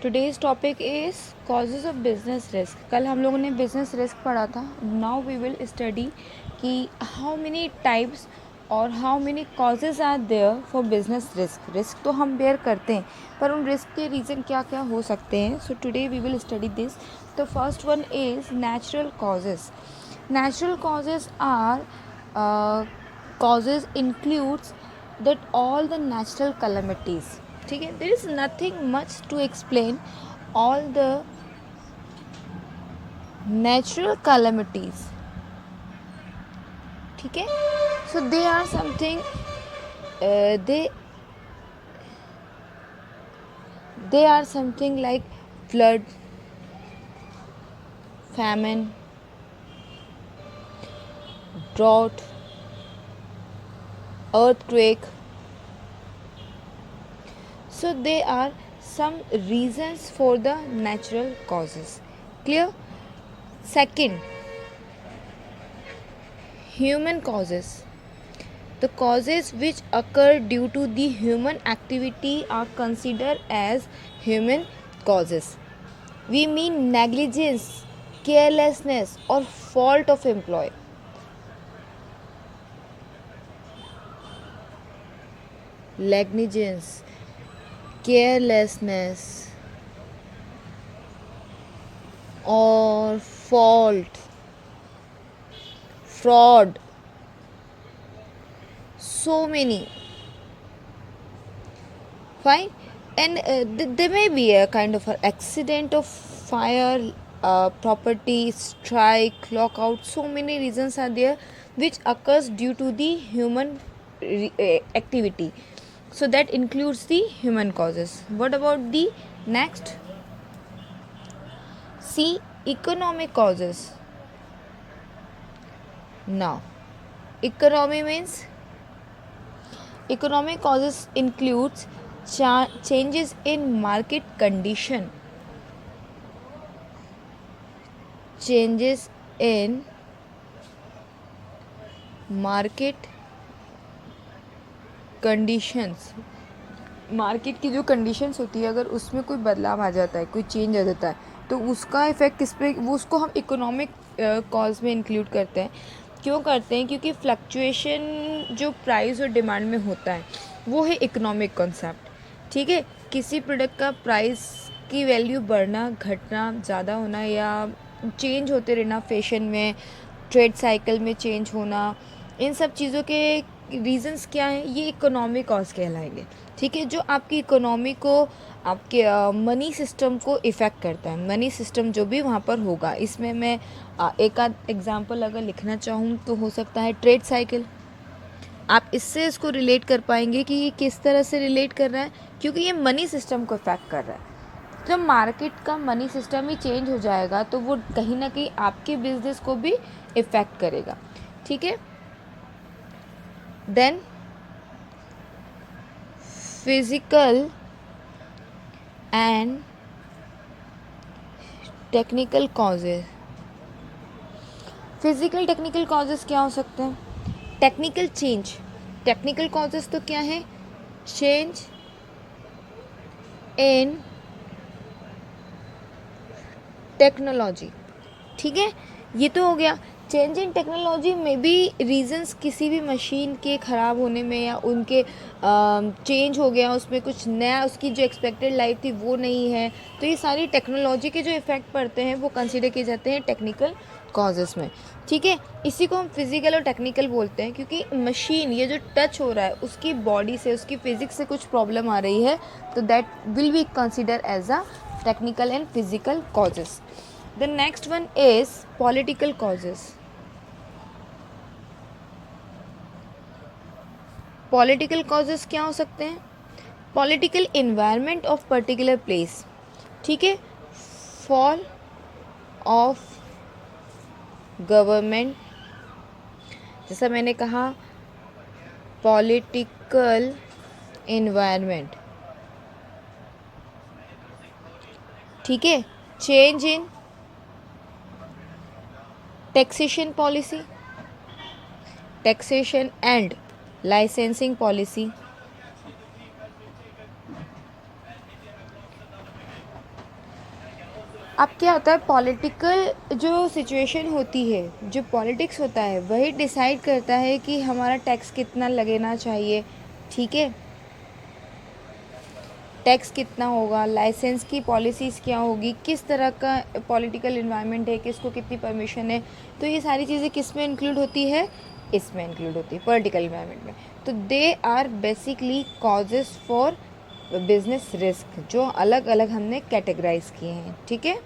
Today's topic is causes of business risk. कल हम लोगों ने बिजनेस रिस्क पढ़ा था। नाउ वी विल स्टडी कि हाउ मेनी टाइप्स और how many causes are there for business risk. Risk तो हम बेयर करते हैं, पर उन रिस्क के रीज़न क्या क्या हो सकते हैं। So today we will study this. The first one is natural causes. Natural causes are causes includes that all the natural calamities. ठीक है, there is nothing much to explain all the natural calamities. ठीक है, so they are something they are something like flood, famine, drought, earthquake. So they are some reasons for the natural causes. Clear? Second, human causes. The causes which occur due to the human activity are considered as human causes. We mean negligence, carelessness or fault of employee. Negligence, carelessness or fault, fraud, so many. Fine. And there may be a kind of an accident of fire, property strike, lockout. So many reasons are there which occurs due to the human activity. So that includes the human causes. What about the next? See, economic causes. Now, economic causes includes changes in market condition, changes in market conditions. Market की जो conditions होती है, अगर उसमें कोई बदलाव आ जाता है, कोई चेंज आ जाता है, तो उसका इफ़ेक्ट किस पे, वो उसको हम इकोनॉमिक कॉज में इंक्लूड करते हैं। क्यों करते हैं? क्योंकि फ्लक्चुएशन जो प्राइस और डिमांड में होता है वो है इकोनॉमिक कॉन्सेप्ट। ठीक है, किसी प्रोडक्ट का प्राइस की वैल्यू बढ़ना, घटना, ज़्यादा होना या चेंज होते रहना, फैशन में, ट्रेड साइकिल में चेंज होना, इन सब चीज़ों के रीजंस क्या हैं? ये इकोनॉमिक कॉज कहलाएंगे। ठीक है, जो आपकी इकोनॉमी को, आपके मनी सिस्टम को इफ़ेक्ट करता है। मनी सिस्टम जो भी वहाँ पर होगा, इसमें मैं एक आध एग्जांपल अगर लिखना चाहूँ तो हो सकता है ट्रेड साइकिल। आप इससे इसको रिलेट कर पाएंगे कि ये किस तरह से रिलेट कर रहा है, क्योंकि ये मनी सिस्टम को इफ़ेक्ट कर रहा है। जब मार्केट का मनी सिस्टम ही चेंज हो जाएगा तो वो कहीं ना कहीं आपके बिजनेस को भी इफ़ेक्ट करेगा। ठीक है, then physical and technical causes. Physical technical causes क्या हो सकते हैं? Technical change. टेक्निकल कॉजेज तो क्या है? Change in technology. ठीक है, ये तो हो गया। चेंज इन टेक्नोलॉजी में भी रीजंस किसी भी मशीन के ख़राब होने में या उनके चेंज हो गया, उसमें कुछ नया, उसकी जो एक्सपेक्टेड लाइफ थी वो नहीं है, तो ये सारी टेक्नोलॉजी के जो इफ़ेक्ट पड़ते हैं वो कंसिडर किए जाते हैं टेक्निकल कॉजेज़ में। ठीक है, इसी को हम फिज़िकल और टेक्निकल बोलते हैं, क्योंकि मशीन ये जो टच हो रहा है उसकी बॉडी से, उसकी फिज़िक्स से कुछ प्रॉब्लम आ रही है, तो that will be consider as a technical and physical causes. The next one is political causes. Political causes क्या हो सकते हैं? Political environment of particular place. ठीक है, fall of government, जैसा मैंने कहा political environment. ठीक है, change in taxation policy, taxation and licensing policy, अब क्या होता है, पॉलिटिकल जो सिचुएशन होती है, जो पॉलिटिक्स होता है, वही डिसाइड करता है कि हमारा टैक्स कितना लगना चाहिए, ठीक है। टैक्स कितना होगा, लाइसेंस की पॉलिसीज़ क्या होगी, किस तरह का पॉलिटिकल इन्वायरमेंट है, किसको कितनी परमिशन है, तो ये सारी चीज़ें किस में इंक्लूड होती है, इसमें इंक्लूड होती है, पॉलिटिकल इन्वायरमेंट में। तो they are basically causes for business risk, जो अलग अलग हमने कैटेगराइज किए हैं, ठीक है।